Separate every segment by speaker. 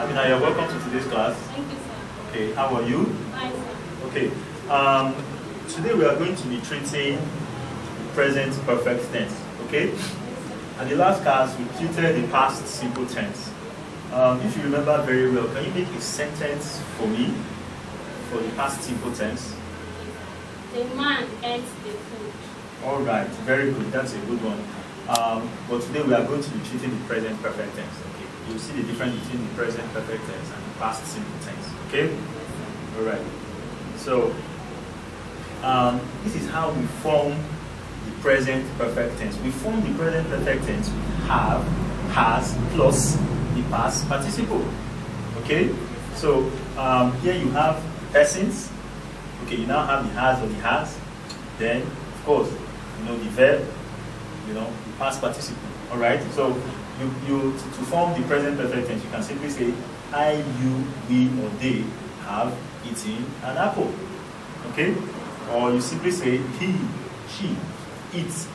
Speaker 1: Abina, you're welcome to today's class.
Speaker 2: Thank you, sir.
Speaker 1: Okay, how are you?
Speaker 2: Fine, sir.
Speaker 1: Okay, today we are going to be treating present perfect tense. Okay? At the last class, we treated the past simple tense. If you remember very well, can you make a sentence for me for the past simple tense?
Speaker 2: The man ate the food.
Speaker 1: All right, very good. That's a good one. But today we are going to be treating the present perfect tense. Okay, you'll see the difference between the present perfect tense and the past simple tense. Okay. All right. So this is how we form the present perfect tense. We form the present perfect tense with have, has, plus the past participle. Okay. So here you have persons. Okay, you now have the has or the has. Then, of course, the verb, the past participle. All right. So you to form the present perfect tense, you can simply say I, you, we, or they have eaten an apple. Okay. Or you simply say he, she, it,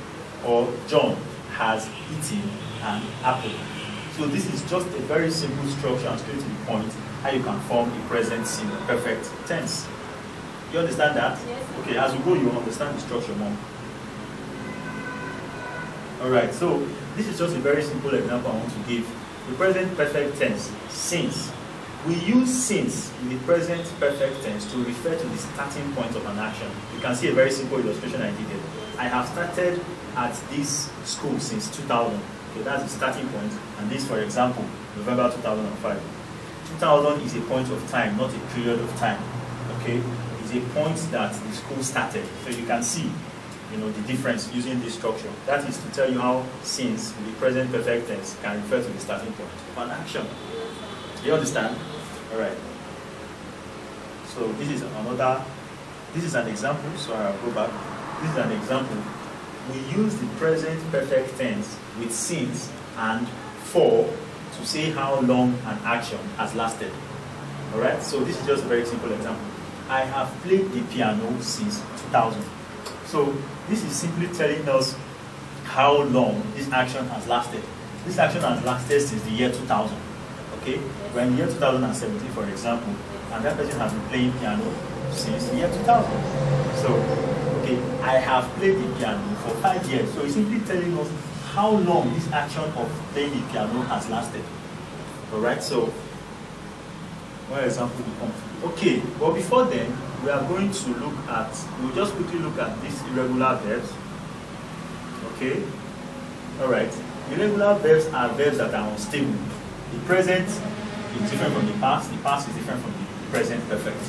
Speaker 1: or John has eaten an apple. So this is just a very simple structure and straight to the point how you can form a present simple perfect tense. You understand that?
Speaker 2: Yes.
Speaker 1: Okay, as we go, you will understand the structure more. Alright, so this is just a very simple example I want to give. The present perfect tense, since. We use since in the present perfect tense to refer to the starting point of an action. You can see a very simple illustration I did here. I have started at this school since 2000. Okay, that's the starting point. And this, for example, November 2005. 2000 is a point of time, not a period of time. Okay? It's a point that the school started. So you can see, the difference using this structure. That is to tell you how since in the present perfect tense can refer to the starting point of an action. Do you understand? All right. So this is an example. So I'll go back. This is an example. We use the present perfect tense with since and for to say how long an action has lasted. All right. So this is just a very simple example. I have played the piano since 2000. So this is simply telling us how long this action has lasted. This action has lasted since the year 2000. Okay? We're in the year 2017, for example, and that person has been playing piano since the year 2000. So, okay, I have played the piano for 5 years. So it's simply telling us how long this action of playing the piano has lasted. Alright, so one example will come. Okay, but before then, we are going to we'll just quickly look at these irregular verbs. Okay? Alright. Irregular verbs are verbs that are unstable. The present is different from the past is different from the present perfect.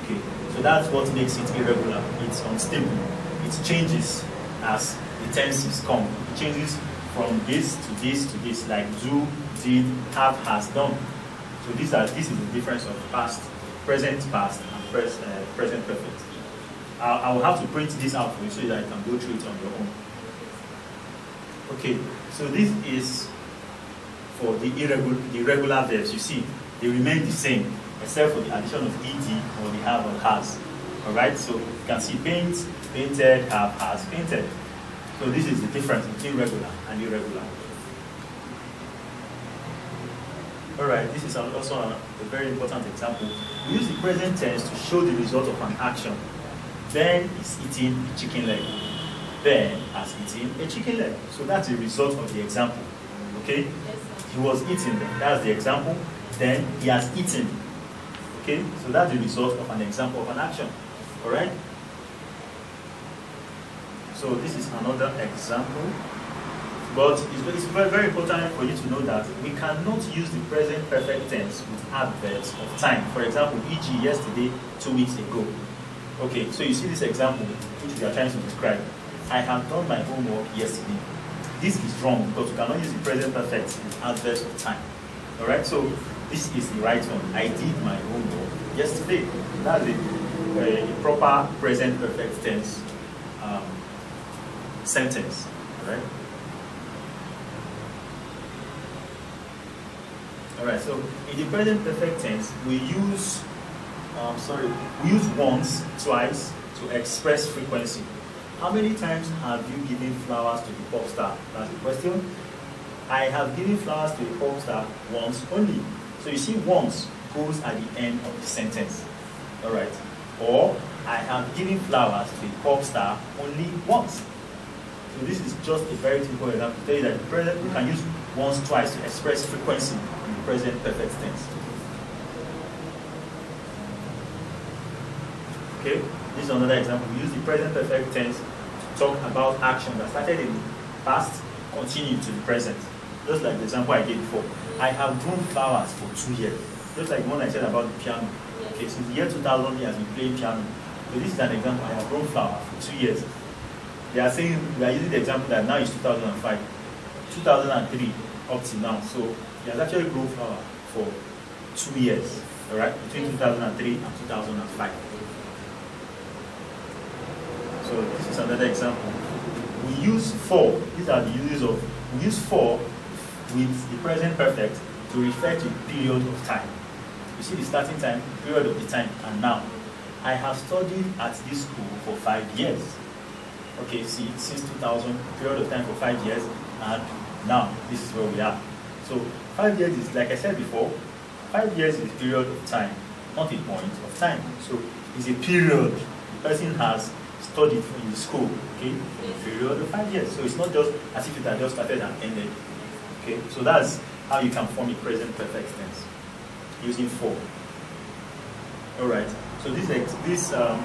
Speaker 1: Okay? So that's what makes it irregular. It's unstable. It changes as the tenses come. It changes from this to this to this, like do, did, have, has, done. So this is the difference of present past, and present perfect. I will have to print this out for you so that you can go through it on your own. Okay, so this is for the irregular verbs. You see, they remain the same except for the addition of ed or the have or has. Alright, so you can see paint, painted, have, has, painted. So this is the difference between regular and irregular. Alright, this is also a very important example. We use the present tense to show the result of an action. Ben is eating a chicken leg. Ben has eaten a chicken leg. So that's the result of the example. Okay?
Speaker 2: Yes, sir.
Speaker 1: He was eating them. That's the example. Then he has eaten. Okay? So that's the result of an example of an action. Alright? So this is another example. But it's very, very important for you to know that we cannot use the present perfect tense with adverbs of time. For example, e.g. yesterday, 2 weeks ago. Okay, so you see this example, which we are trying to describe. I have done my homework yesterday. This is wrong because we cannot use the present perfect with adverbs of time. Alright, so this is the right one. I did my homework yesterday. That's a proper present perfect tense sentence. Alright? Alright, so in the present perfect tense, we use once, twice to express frequency. How many times have you given flowers to the pop star? That's the question. I have given flowers to the pop star once only. So you see once goes at the end of the sentence. All right. Or I have given flowers to a pop star only once. So this is just a very simple example to tell you that the present, we can use once, twice to express frequency in the present perfect tense. Okay, this is another example. We use the present perfect tense to talk about action that started in the past, continued to the present. Just like the example I gave before. I have grown flowers for 2 years. Just like the one I said about the piano. Okay, since the year 2000, he has been playing piano. So this is an example. I have grown flowers for 2 years. They are saying, we are using the example that now is 2005, 2003 up to now. So he has actually grown flower for 2 years, all right, between 2003 and 2005. So this is another example. We use for, these are the uses of, we use for with the present perfect to refer to a period of time. You see the starting time, period of the time, and now. I have studied at this school for 5 years. Okay, see, since 2000, period of time for 5 years, and now this is where we are. So 5 years is, like I said before, 5 years is a period of time, not a point of time. So it's a period the person has studied in the school, okay, a period of 5 years. So it's not just as if it had just started and ended. Okay, so that's how you can form a present perfect tense using for. All right. So these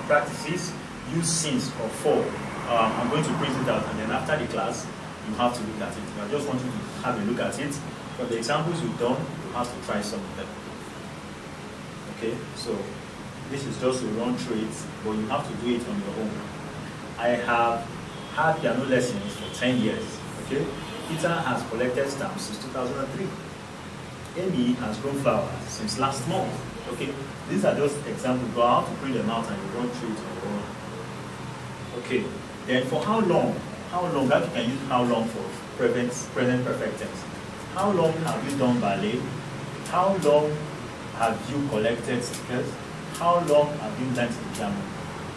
Speaker 1: practices use since or for. I'm going to print it out, and then after the class, you have to look at it. I just want you to have a look at it. For the examples you've done, you have to try some of them. Okay, so this is just a run through it, but you have to do it on your own. I have had piano lessons for 10 years. Okay, Peter has collected stamps since 2003. Amy has grown flowers since last month. Okay, these are just examples, but I have to print them out and you run through it on your own. Okay, then for how long, that you can use how long for present perfect tense. How long have you done ballet? How long have you collected stickers? How long have you learned the piano?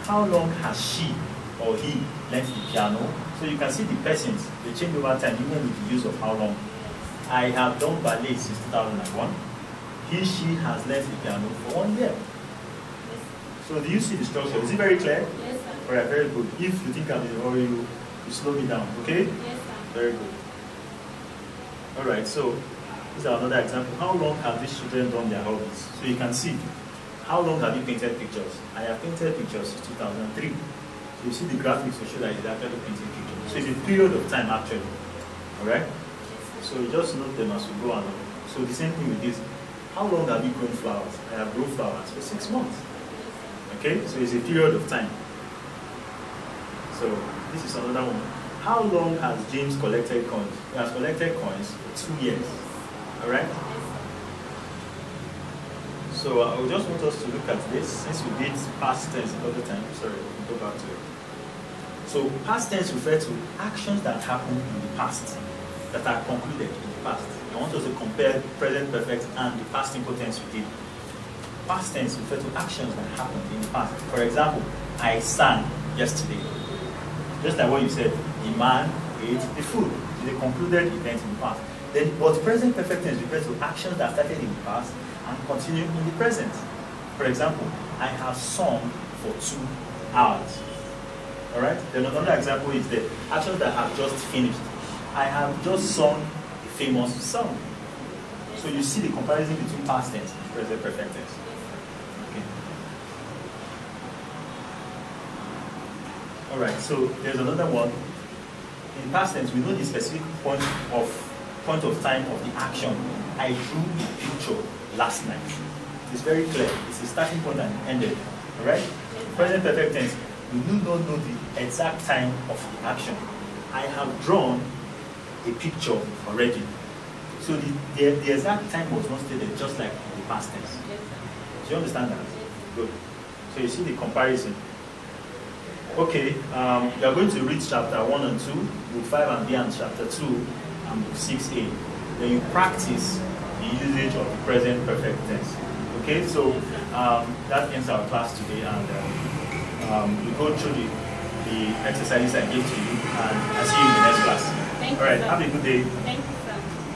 Speaker 1: How long has she or he learned the piano? So you can see the persons, they change over time even with the use of how long. I have done ballet since 2001. He, she has learned the piano for 1 year. So do you see the structure? Is it very clear?
Speaker 2: Yes, sir.
Speaker 1: All right, very good. If you think I'm in a hurry, you slow me down, okay?
Speaker 2: Yes, sir.
Speaker 1: Very good. All right, so this is another example. How long have these children done their hobbies? So you can see, how long have you painted pictures? I have painted pictures since 2003. So you see the graphics to show that it's actually painting pictures. So it's a period of time actually. All right? So you just note them as we go along. So the same thing with this. How long have you grown flowers? I have grown flowers for 6 months. Okay, so it's a period of time. So this is another one. How long has James collected coins? He has collected coins for 2 years. All right. So I would just want us to look at this since we did past tense a couple of times. Sorry, we'll go back to it. So past tense refers to actions that happened in the past, that are concluded in the past. I want us to compare present perfect and the past simple tense we did. Past tense refers to actions that happened in the past. For example, I sang yesterday. Just like what you said, the man ate the food. It's a concluded event in the past. Then, but present perfect tense refers to actions that started in the past and continue in the present. For example, I have sung for 2 hours. All right. Then another example is the actions that have just finished. I have just sung a famous song. So you see the comparison between past tense and present perfect tense. Okay. All right. So there's another one. In past tense, we know the specific point of time of the action. I drew a picture last night. It's very clear. It's the starting point and the ended. All right. Present perfect tense. We do not know the exact time of the action. I have drawn a picture already. So the exact time was not stated, just like in the past tense. Do you understand that? Good. So you see the comparison. Okay, you are going to read chapter 1 and 2, book 5 and B, and chapter 2 and book 6a. Then you practice the usage of the present perfect tense. Okay, so that ends our class today, and we go through the exercises I gave to you, and I'll see you in the next class.
Speaker 2: Thank
Speaker 1: All right,
Speaker 2: you, sir.
Speaker 1: have a good day.
Speaker 2: Thank you.